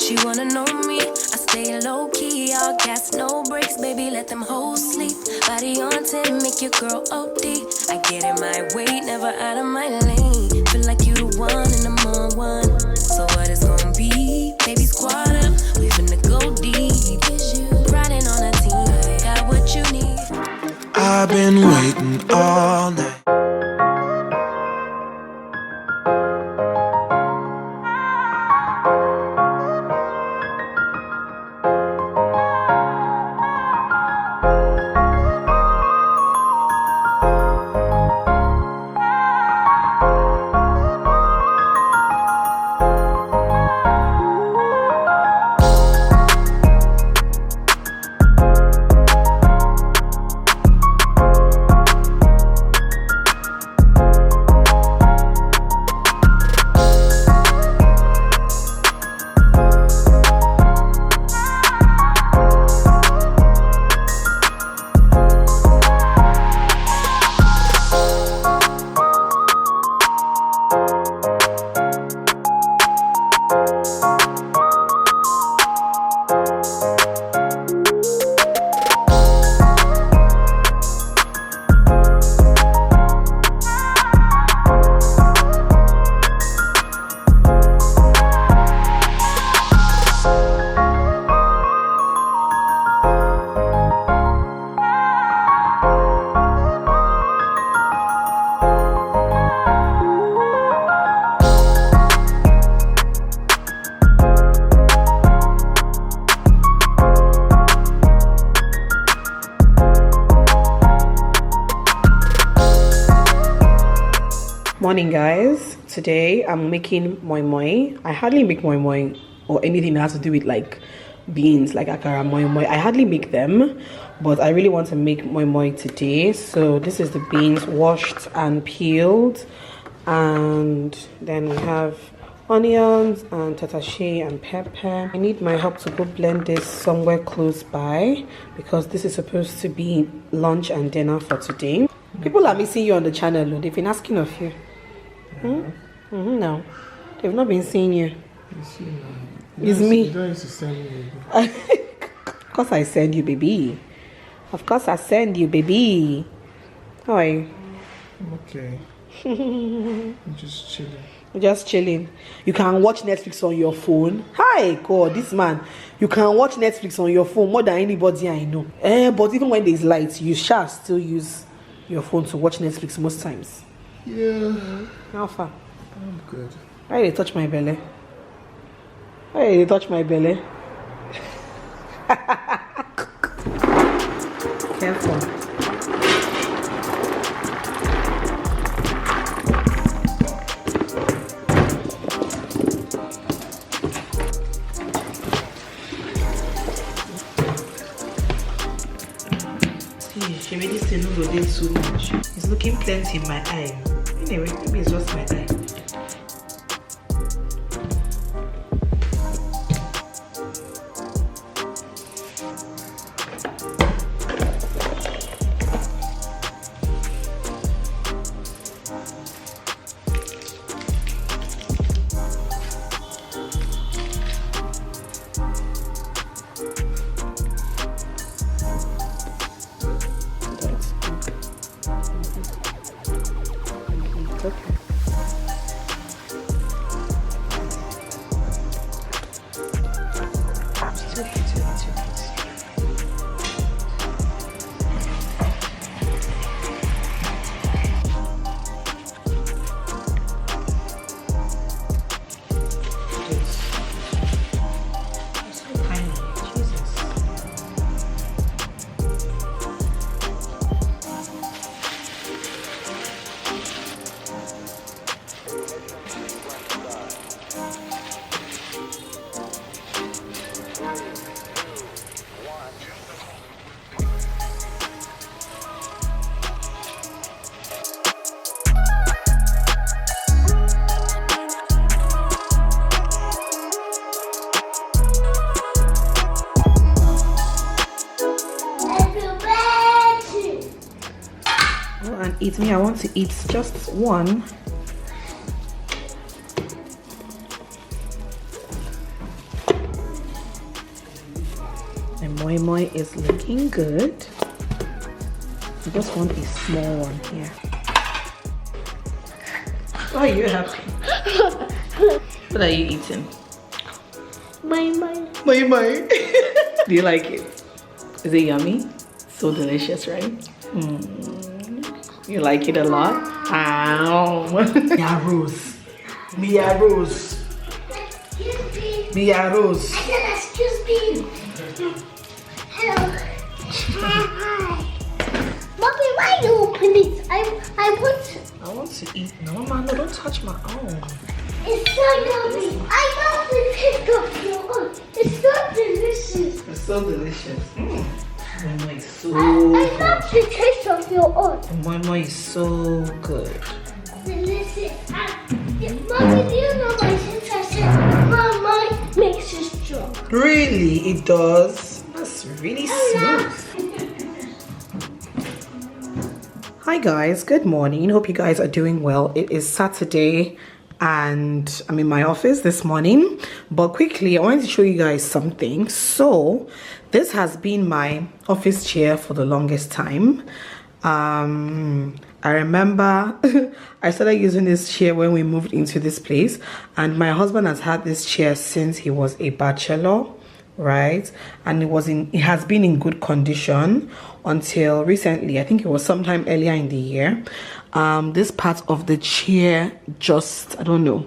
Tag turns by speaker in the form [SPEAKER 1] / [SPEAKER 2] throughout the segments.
[SPEAKER 1] She wanna know me, I stay low key, all gas, no brakes, baby, let them hoes sleep. Body on 10, make your girl OD. I get in my way, never out of my lane. Feel like you the one and I'm on one. So what it's gonna be? Baby, squad up, we finna go deep. Riding on a team, got what you need.
[SPEAKER 2] I've been waiting all night.
[SPEAKER 3] Morning guys, today I'm making Moin-Moin. I hardly make Moin-Moin or anything that has to do with like beans, like akara, Moin-Moin. I hardly make them, but I really want to make Moin-Moin today. So this is the beans washed and peeled, and then we have onions and tatashe and pepper. I need my help to go blend this somewhere close by because this is supposed to be lunch and dinner for today. People are missing you on the channel. They've been asking of you. No, they've not been seeing you. It's me.
[SPEAKER 4] You don't used to send me.
[SPEAKER 3] Of course I send you, baby. Of course I send you, baby. How are you?
[SPEAKER 4] Okay. I'm just chilling.
[SPEAKER 3] Just chilling. You can watch Netflix on your phone. Hi, God, this man. You can watch Netflix on your phone more than anybody I know. But even when there's light, you shall still use your phone to watch Netflix most times.
[SPEAKER 4] Yeah.
[SPEAKER 3] How far?
[SPEAKER 4] I'm good.
[SPEAKER 3] Why did they touch my belly? Why did they touch my belly? Careful. She made this thing look like so much. It's looking plenty in my eye. Anyway, maybe it's just my eye. Eat me. I want to eat just one. Moin-Moin is looking good. I just want a small one here. Why are you happy? What are you eating?
[SPEAKER 5] Moin-Moin.
[SPEAKER 3] Moin-Moin. Do you like it? Is it yummy? So delicious, right? You like it a lot? Ow. Mia Rose. Mia Rose. Mia Rose.
[SPEAKER 5] I said excuse me. Hello. Hi. Mommy, why you open it?
[SPEAKER 3] I want to eat. No, Mama, no, don't touch my own.
[SPEAKER 5] It's so yummy. I love the taste of your own. It's so delicious.
[SPEAKER 3] It's so delicious. Moin-Moin is so
[SPEAKER 5] I love the taste of your own.
[SPEAKER 3] Moin-Moin is so good.
[SPEAKER 5] Delicious. Mommy, do you know my sister said Mama makes it strong?
[SPEAKER 3] Really, it does. That's really smooth. Hi guys, good morning. Hope you guys are doing well. It is Saturday and I'm in my office this morning, but quickly I wanted to show you guys something. So this has been my office chair for the longest time. I remember I started using this chair when we moved into this place, and my husband has had this chair since he was a bachelor, right? And it has been in good condition until recently. I think it was sometime earlier in the year. This part of the chair just, I don't know,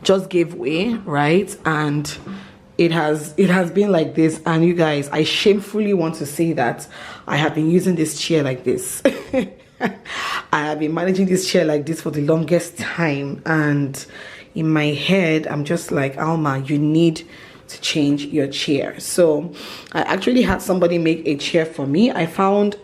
[SPEAKER 3] just gave way, right? And it has been like this. And you guys, I shamefully want to say that I have been using this chair like this. I have been managing this chair like this for the longest time, and in my head I'm just like, Alma, you need to change your chair. So I actually had somebody make a chair for me. I found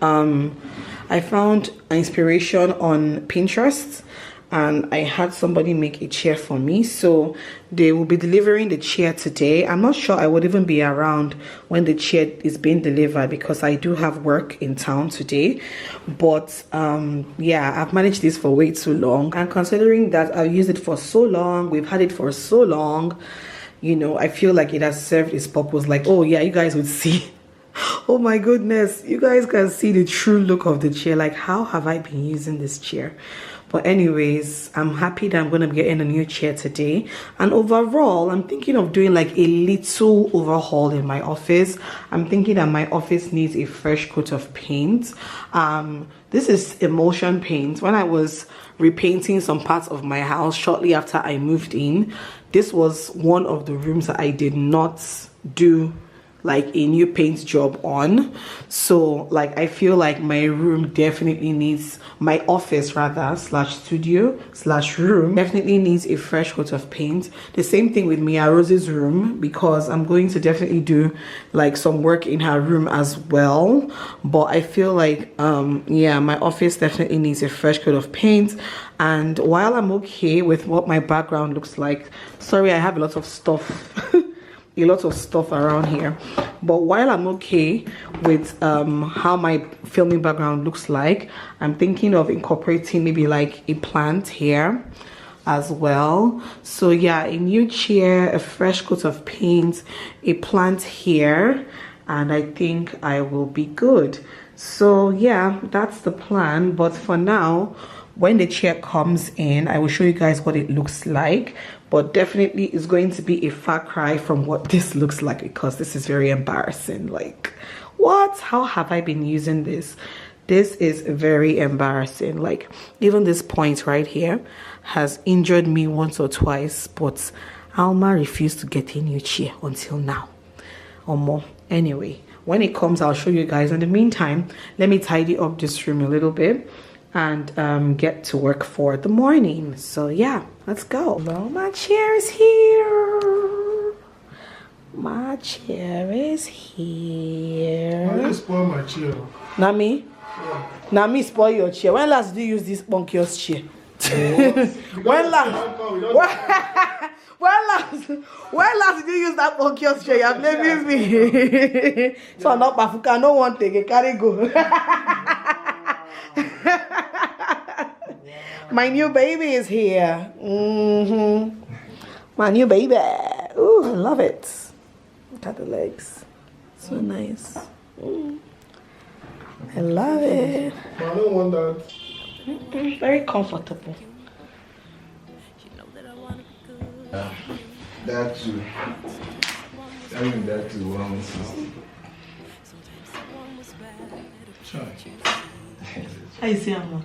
[SPEAKER 3] inspiration on Pinterest, and I had somebody make a chair for me. So they will be delivering the chair today. I'm not sure I would even be around when the chair is being delivered because I do have work in town today. But yeah, I've managed this for way too long, and considering that I've used it for so long, we've had it for so long, you know, I feel like it has served its purpose. Like, oh yeah, you guys would see. Oh my goodness, you guys can see the true look of the chair. Like, how have I been using this chair? But anyways, I'm happy that I'm going to be getting a new chair today. And overall, I'm thinking of doing like a little overhaul in my office. I'm thinking that my office needs a fresh coat of paint. This is emulsion paint. When I was repainting some parts of my house shortly after I moved in, this was one of the rooms that I did not do like a new paint job on. So like I feel like my room definitely needs, my office rather slash studio slash room definitely needs a fresh coat of paint. The same thing with Mia Rose's room, because I'm going to definitely do like some work in her room as well. But I feel like yeah, my office definitely needs a fresh coat of paint. And while I'm okay with what my background looks like, sorry, I have a lot of stuff a lot of stuff around here, but while I'm okay with how my filming background looks like, I'm thinking of incorporating maybe like a plant here as well. So yeah, a new chair, a fresh coat of paint, a plant here, and I think I will be good. So yeah, that's the plan. But for now, when the chair comes in, I will show you guys what it looks like. But definitely it's going to be a far cry from what this looks like, because this is very embarrassing. Like, what? How have I been using this? This is very embarrassing. Like, even this point right here has injured me once or twice, but Alma refused to get a new chair until now or more. Anyway, when it comes, I'll show you guys. In the meantime, let me tidy up this room a little bit and get to work for the morning. So yeah, let's go. Well, my chair is here. My chair is here.
[SPEAKER 4] Why you spoil my chair?
[SPEAKER 3] Not me?
[SPEAKER 4] Yeah.
[SPEAKER 3] Not me spoil your chair. When last did you use this bunkious chair? When last did you use that bunkious chair? You're blaming me. So I'm not Bafuka, no one take it, carry go. My new baby is here. My new baby. Ooh, I love it. Look at the legs. So nice. I love it.
[SPEAKER 4] I don't want that.
[SPEAKER 3] Very comfortable.
[SPEAKER 4] That too. I mean that too. 160. Try.
[SPEAKER 3] How you see Amma?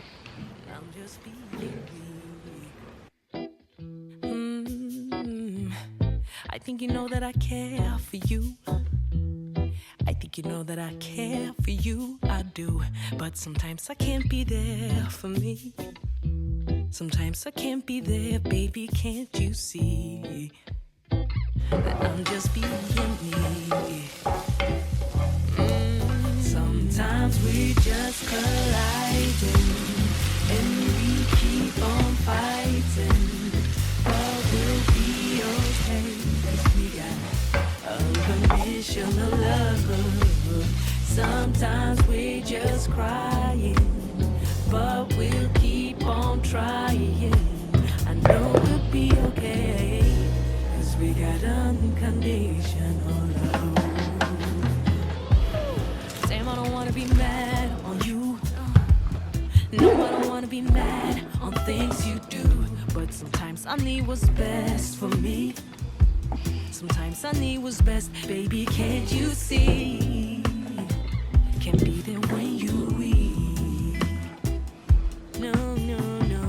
[SPEAKER 1] I think you know that I care for you. I think you know that I care for you. I do. But sometimes I can't be there for me. Sometimes I can't be there, baby. Can't you see that I'm just being me? Sometimes we just colliding and we keep on fighting. But we'll be okay, 'cause we got unconditional love. Sometimes we just crying, but we'll keep on trying. I know we'll be okay, 'cause we got unconditional love. Damn, I don't wanna be mad on you. No, I don't wanna be mad on things you do. But sometimes I need what's best for me. Sometimes I need what's best, baby, can't you see? Can't be there when you weak. No, no, no.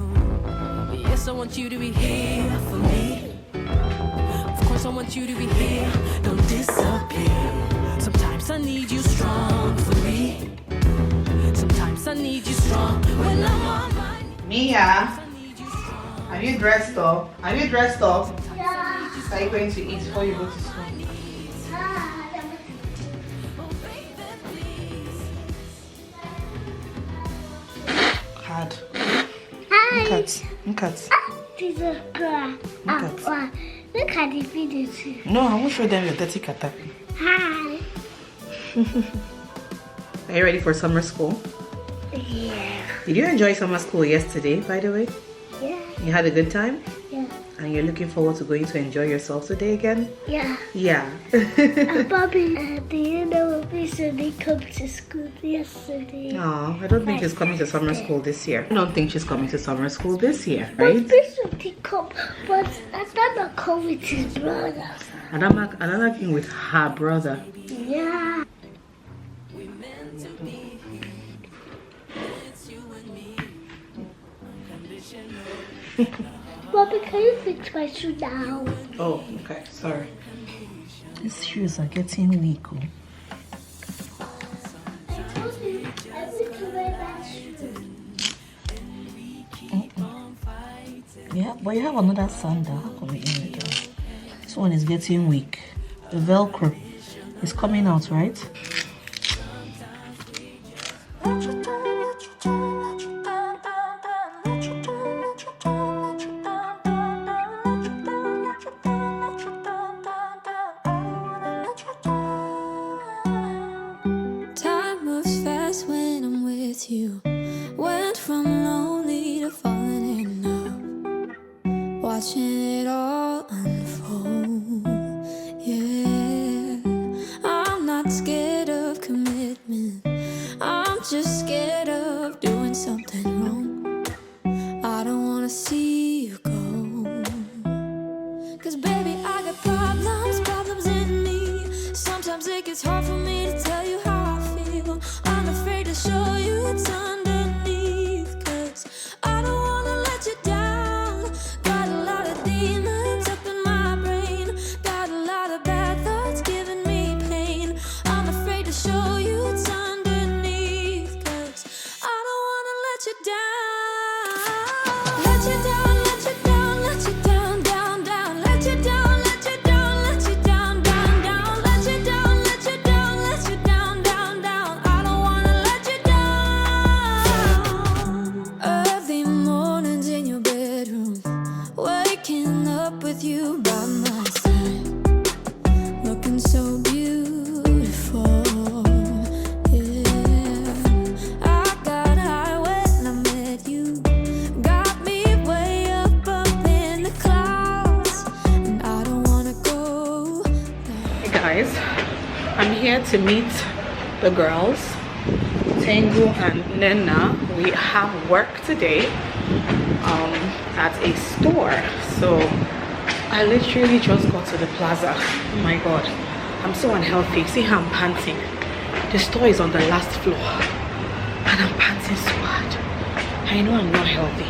[SPEAKER 1] Yes, I want you to be here for me. Of course I want you to be here, don't disappear. Sometimes I need you strong for me. Sometimes I need you strong when I'm on my knees.
[SPEAKER 3] Mia, are you dressed up? Are you dressed up?
[SPEAKER 5] Yeah.
[SPEAKER 3] Are you going to eat before you go to school? Hard.
[SPEAKER 5] Hi.
[SPEAKER 3] Look at.
[SPEAKER 5] This is girl. Look at the video too.
[SPEAKER 3] No, I won't show them your dirty kata.
[SPEAKER 5] Hi.
[SPEAKER 3] Are you ready for summer school?
[SPEAKER 5] Yeah.
[SPEAKER 3] Did you enjoy summer school yesterday, by the way?
[SPEAKER 5] Yeah.
[SPEAKER 3] You had a good time?
[SPEAKER 5] Yeah.
[SPEAKER 3] And you're looking forward to going to enjoy yourself today again?
[SPEAKER 5] Yeah.
[SPEAKER 3] Yeah.
[SPEAKER 5] Bobby, do you know Miss Sunday come to school yesterday?
[SPEAKER 3] No, I don't think she's coming to summer school this year. I don't think she's coming to summer school this year,
[SPEAKER 5] But
[SPEAKER 3] right?
[SPEAKER 5] Miss Sunday come, but Adana come with his brother.
[SPEAKER 3] Another thing with her brother.
[SPEAKER 5] Yeah. Bobby, can you fix my shoe now?
[SPEAKER 3] Oh, okay, sorry. These shoes are getting weak. Oh.
[SPEAKER 5] I told you I need to wear that shoe.
[SPEAKER 3] Yeah, but you have another sandal. How come it in again? This one is getting weak. The Velcro is coming out, right?
[SPEAKER 1] Time moves fast when I'm with you. Went from lonely to falling in love. Watching it all unfold. Yeah. I'm not scared of commitment. I'm just scared of doing something wrong. I don't wanna see you go. 'Cause baby, I got problems in me. Sometimes it gets hard for me to tell you how I feel. I'm afraid to show you what's underneath. 'Cause I don't wanna let you down. Got a lot of demons up in my brain. Got a lot of bad thoughts giving me pain. I'm afraid to show you what's underneath. 'Cause I don't wanna let you down. Let you down, let you down, let you down, down, down. Let you down, let you down, let you down, down, down. Let you down, let you down, let you down, down, down. I don't wanna let you down. Early mornings in your bedroom, waking up with you by my side, looking so beautiful. Yeah, I got high when I met you. Got me way up in the clouds, and I don't wanna go.
[SPEAKER 3] Hey guys, I'm here to meet the girls, Tengu and Nena. We have work today at a store. So I literally just got to the plaza. Oh my god, I'm so unhealthy. See how I'm panting. The store is on the last floor and I'm panting so hard. I know I'm not healthy.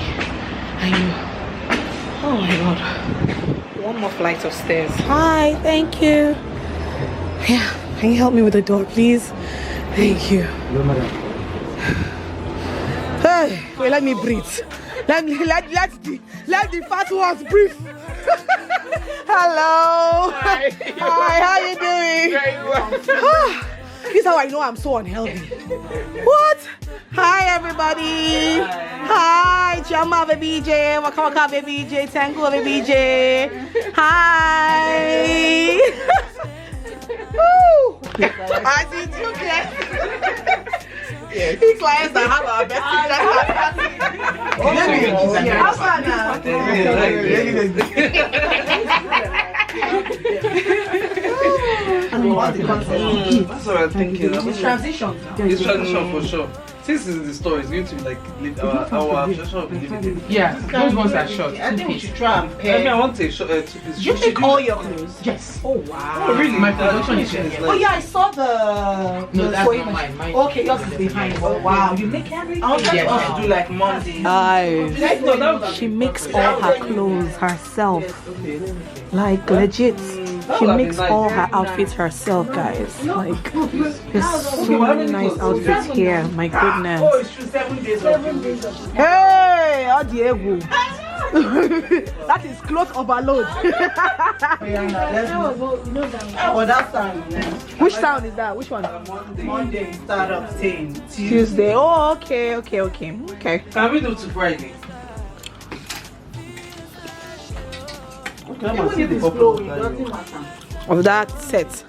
[SPEAKER 3] I know. Oh my god. One more flight of stairs. Hi, thank you. Yeah, can you help me with the door, please? Thank you. Hey, wait, let me breathe. Let the fat ones breathe. Hello. Hi. Hi, how you doing? Very well. This is how I know I'm so unhealthy. What? Hi, everybody. Hi, Chama baby J, Waka Waka baby J, Tango baby J. Hi. Woo. I see two clients. Yes. Two clients that have our best
[SPEAKER 4] That's what I'm thinking.
[SPEAKER 3] It's transition.
[SPEAKER 4] It's transition for sure. Since it's in the store, it's going to be like our transition will be limited.
[SPEAKER 6] Yeah, those ones are short.
[SPEAKER 3] I think we should try and pair.
[SPEAKER 4] I mean, I want a short two-piece.
[SPEAKER 3] You make all your clothes?
[SPEAKER 6] Yes.
[SPEAKER 3] Oh wow.
[SPEAKER 4] Oh really?
[SPEAKER 6] My production is here.
[SPEAKER 3] Oh yeah, I saw the.
[SPEAKER 6] No, that's
[SPEAKER 3] sewing
[SPEAKER 6] not
[SPEAKER 3] machine.
[SPEAKER 6] mine.
[SPEAKER 3] Okay, yours is behind. Oh wow, you make everything. I want
[SPEAKER 6] Yes.
[SPEAKER 3] us to do like Monday. She makes all her clothes herself. Like legit. She makes all her outfits herself, guys. Like there's so many nice outfits here. My goodness.
[SPEAKER 6] Oh, it's true. 7 days. 7 days.
[SPEAKER 3] Hey, Diego. That is clothes overload.
[SPEAKER 7] Oh, that sound.
[SPEAKER 3] Which sound is that? Which one?
[SPEAKER 7] Monday start up 10.
[SPEAKER 3] Tuesday. Oh, okay.
[SPEAKER 4] Can we do to Friday?
[SPEAKER 7] Even if it's flowing, it doesn't matter.
[SPEAKER 3] Of that set.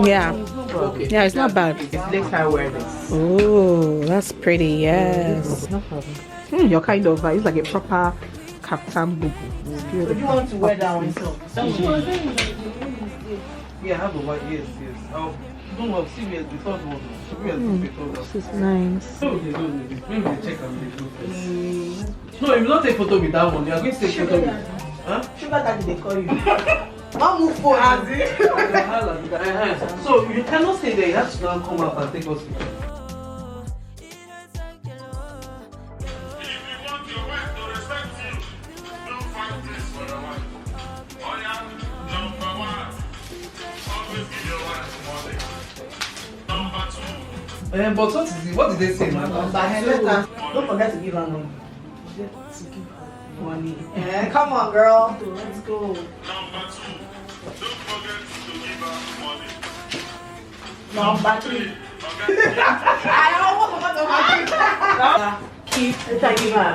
[SPEAKER 3] Yeah.
[SPEAKER 6] Okay.
[SPEAKER 3] Yeah, it's not bad.
[SPEAKER 6] It's next time wear this.
[SPEAKER 3] Oh, that's pretty. Yes. No problem. You're kind of. It's like a proper Captain Boo.
[SPEAKER 7] If you want to wear that one, so.
[SPEAKER 4] Yeah, I have a white. Yes. Don't have serious before one.
[SPEAKER 3] This is nice.
[SPEAKER 4] No, they don't need it. Maybe they check and they do first. No, if you don't take photo with that one, you are going to take photo with. Huh?
[SPEAKER 7] Sugar daddy, they call you. Don't move forward.
[SPEAKER 4] So you cannot stay there. You have to now come out and take us picture. But what did they say, man?
[SPEAKER 7] Don't forget to give her money. Money. Yeah, come on, girl. Let's go.
[SPEAKER 8] Number 2, don't forget to give her money.
[SPEAKER 7] Number 3. I almost forgot the money. Keep taking her.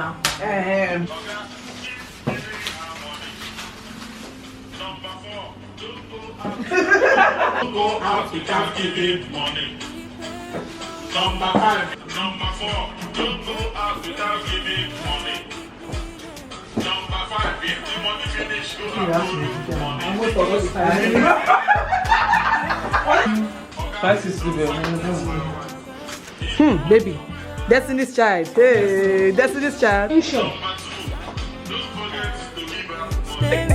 [SPEAKER 8] Number 4, don't go out without giving money. Number 5, number 4, don't go out without giving money. Number 5, if the money finish, go and borrow money.
[SPEAKER 3] Baby. Destiny's Child. Hey, Destiny's Child.
[SPEAKER 8] Number 2, don't forget to give her money.